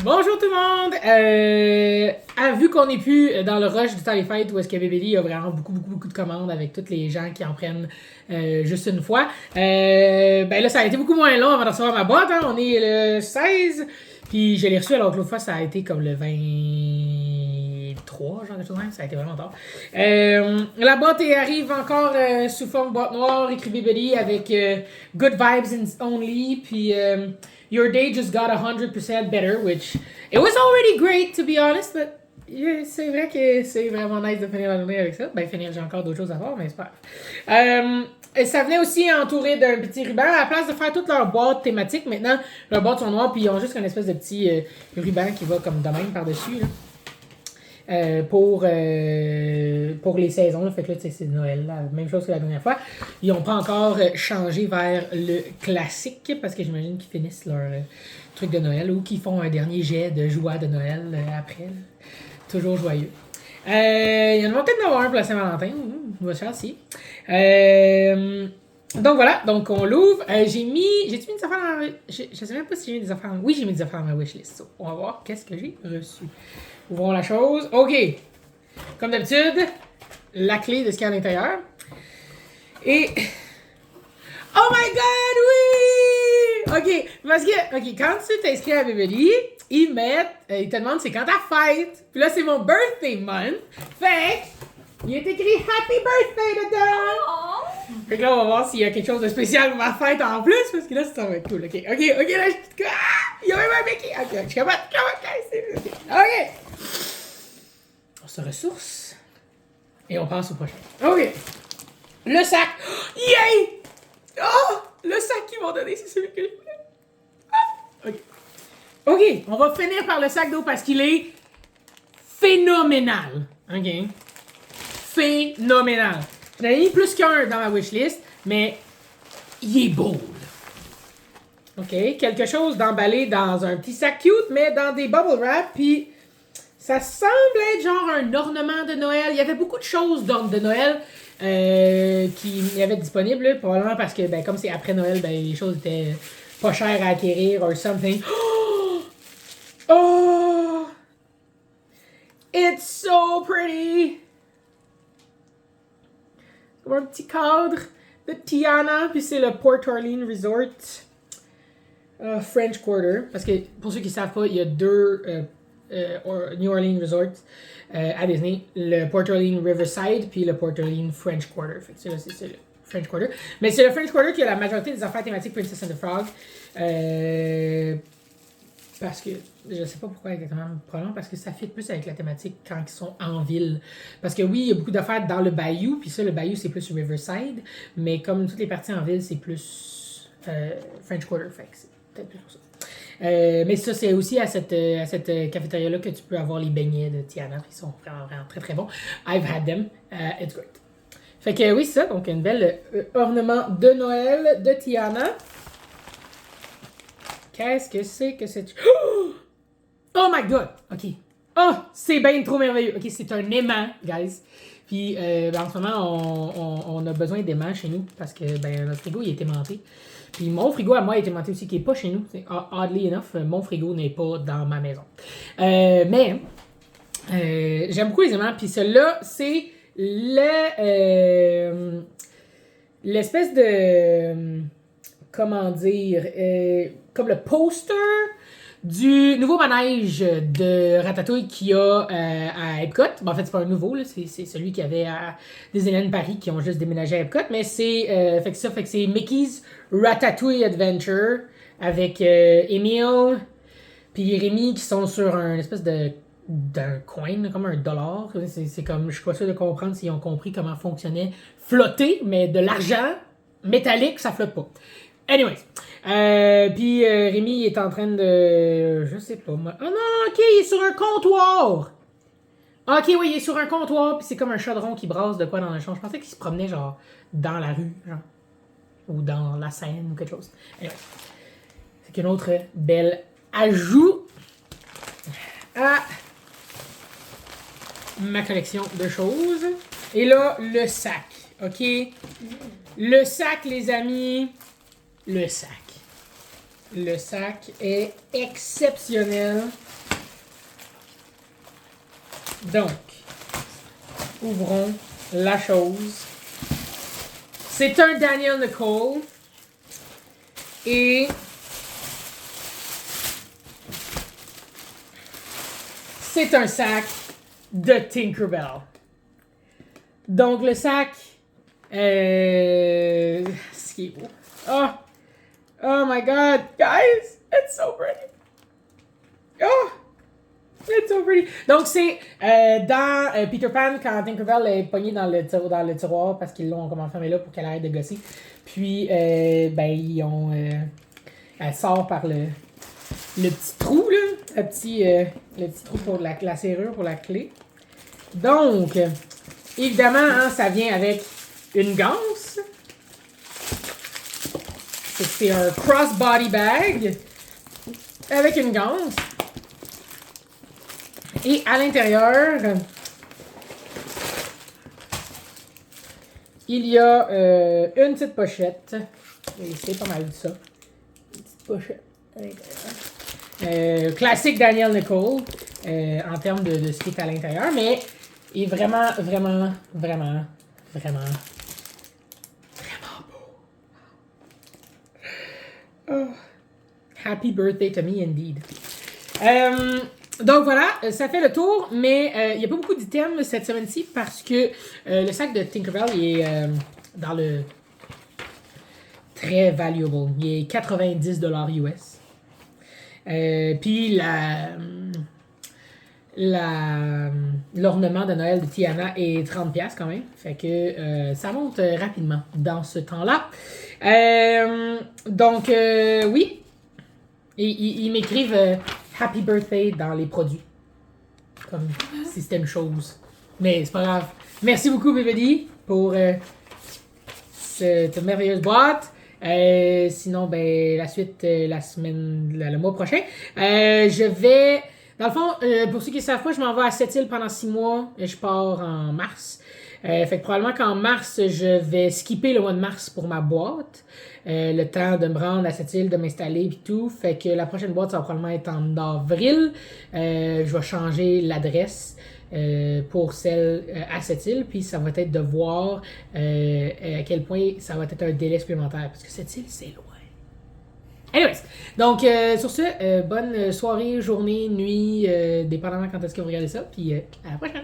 Bonjour tout le monde! Vu qu'on n'est plus dans le rush du temps des fêtes où est-ce que Bébéli a vraiment beaucoup de commandes avec tous les gens qui en prennent juste une fois, ben là ça a été beaucoup moins long avant de recevoir ma boîte. Hein. On est le 16, puis je l'ai reçu alors que l'autre fois ça a été comme le 23, genre quelque chose de même. Ça a été vraiment tard. La boîte arrive encore sous forme boîte noire, écrit Bébéli avec Good Vibes Only, puis... Your day just got 100% better, which it was already great to be honest, but yeah, c'est vrai que c'est vraiment nice de finir la journée avec ça. Ben finir, j'ai encore d'autres choses à faire, mais c'est pas grave. Ça venait aussi entouré d'un petit ruban. À la place de faire toutes leurs boîtes thématiques, maintenant, leurs boîtes sont noires, puis ils ont juste une espèce de petit ruban qui va comme de même par-dessus, là. Pour les saisons. Là. Fait que là, c'est Noël. Là. Même chose que la dernière fois. Ils n'ont pas encore changé vers le classique parce que j'imagine qu'ils finissent leur truc de Noël ou qu'ils font un dernier jet de joie de Noël après. Là. Toujours joyeux. Il y en a peut-être avoir un pour la Saint-Valentin. On va se faire si. Donc voilà, donc on l'ouvre. J'ai-tu mis des affaires dans la... Je sais même pas si j'ai mis des affaires dans... Oui, j'ai mis des affaires dans ma wishlist. So, on va voir qu'est-ce que j'ai reçu. Ouvrons la chose. OK. Comme d'habitude, la clé de ce qu'il y a à l'intérieur. Et... Oh my God, oui! OK, parce que, OK, quand tu t'inscris à Bébéli, ils te demandent c'est quand ta fête. Puis là, c'est mon birthday month. Fait il est écrit Happy Birthday dedans! Oh. Fait que là, on va voir s'il y a quelque chose de spécial pour ma fête en plus, parce que là, ça va être cool. OK, là, je... Ah! Il y a même un Mickey! OK, je suis capable. OK! On se ressource. Et on passe au prochain. OK. Le sac. Yay! Oh! Le sac qu'ils m'ont donné, c'est celui que je voulais. Ah! OK. OK, on va finir par le sac d'eau parce qu'il est phénoménal. OK? Phénoménal. J'en ai mis plus qu'un dans ma wishlist, mais il est beau. Là. OK? Quelque chose d'emballé dans un petit sac cute, mais dans des bubble wrap, puis ça semble être genre un ornement de Noël. Il y avait beaucoup de choses de Noël qui y avaient disponibles, là, probablement parce que ben, comme c'est après Noël, ben, les choses étaient pas chères à acquérir or something. Oh! It's so pretty! Comme un petit cadre de Tiana, puis c'est le Port Orleans Resort French Quarter. Parce que pour ceux qui ne savent pas, il y a deux New Orleans Resorts à Disney. Le Port Orleans Riverside, puis le Port Orleans French Quarter. Fait que c'est le French Quarter. Mais c'est le French Quarter qui a la majorité des affaires thématiques Princess and the Frog. Parce que, je sais pas pourquoi exactement, probablement parce que ça fit plus avec la thématique quand ils sont en ville. Parce que oui, il y a beaucoup d'affaires dans le Bayou, puis ça, le Bayou, c'est plus Riverside, mais comme toutes les parties en ville, c'est plus French Quarter, fait que c'est peut-être plus pour ça. Mais ça, c'est aussi à cette cafétéria-là que tu peux avoir les beignets de Tiana, qui sont vraiment très très bons. I've had them, it's great. Fait que oui, c'est ça, donc une belle ornement de Noël de Tiana. Qu'est-ce que c'est que c'est... Oh my God! OK. Oh, c'est bien trop merveilleux. OK, c'est un aimant, guys. Puis, en ce moment, on a besoin d'aimants chez nous parce que ben, notre frigo, il est aimanté. Puis, mon frigo à moi est aimanté aussi, qui n'est pas chez nous. Oddly enough, mon frigo n'est pas dans ma maison. Mais, j'aime beaucoup les aimants. Puis, celui-là, c'est l'espèce de... comment dire... comme le poster du nouveau manège de Ratatouille qu'il y a à Epcot. Bon, en fait, c'est pas un nouveau, là, c'est celui qu'il y avait à Disneyland Paris qui ont juste déménagé à Epcot, mais c'est fait que c'est Mickey's Ratatouille Adventure avec Emile puis Rémi qui sont sur un espèce d'un coin, comme un dollar. C'est comme, je suis pas sûr de comprendre s'ils ont compris comment fonctionnait flotter, mais de l'argent métallique, ça flotte pas. Anyways. Puis Rémi est en train de... Je sais pas moi. Oh non, ok, il est sur un comptoir. Ok, oui, il est sur un comptoir, puis c'est comme un chaudron qui brasse de quoi dans le champ. Je pensais qu'il se promenait genre dans la rue, genre. Ou dans la Seine ou quelque chose. Anyway. C'est qu'une autre belle ajout à ma collection de choses. Et là, le sac. Ok? Le sac, les amis. Le sac. Le sac est exceptionnel. Donc, ouvrons la chose. C'est un Daniel Nicole. Et c'est un sac de Tinkerbell. Donc, le sac... ce qui est beau. Oh my god, guys, it's so pretty. Oh, it's so pretty. Donc, c'est dans Peter Pan, quand Tinkerbell est pognée dans le tiroir parce qu'ils l'ont comme enfermée là pour qu'elle arrête de gosser. Puis, ils ont... elle sort par le petit trou, là. Le petit trou pour la serrure, pour la clé. Donc, évidemment, hein, ça vient avec une ganse. C'est un crossbody bag avec une ganse. Et à l'intérieur, il y a une petite pochette. C'est pas mal de ça. Une petite pochette à l'intérieur. Classique Daniel Nicole en termes de ce qui est à l'intérieur, mais est vraiment beau. Oh. Happy birthday to me, indeed. Donc voilà, ça fait le tour, mais il n'y a pas beaucoup d'items cette semaine-ci parce que le sac de Tinkerbell il est dans le très valuable. Il est 90$ US. Puis l'ornement de Noël de Tiana est 30$ quand même. Fait que ça monte rapidement dans ce temps-là. Donc, oui. Et ils m'écrivent Happy Birthday dans les produits. Comme si c'était une chose. Mais c'est pas grave. Merci beaucoup, Bébédi, pour cette merveilleuse boîte. Sinon, la suite, le mois prochain. Je vais... Dans le fond, pour ceux qui ne savent pas, je m'en vais à Sept-Îles pendant 6 mois. Et je pars en mars. Fait que probablement qu'en mars, je vais skipper le mois de mars pour ma boîte. Le temps de me rendre à Sept-Îles, de m'installer et tout. Fait que la prochaine boîte, ça va probablement être en avril. Je vais changer l'adresse pour celle à Sept-Îles. Puis ça va être de voir à quel point ça va être un délai supplémentaire. Parce que Sept-Îles, c'est loin. Anyways, donc sur ce, bonne soirée, journée, nuit, dépendamment quand est-ce que vous regardez ça. Puis à la prochaine!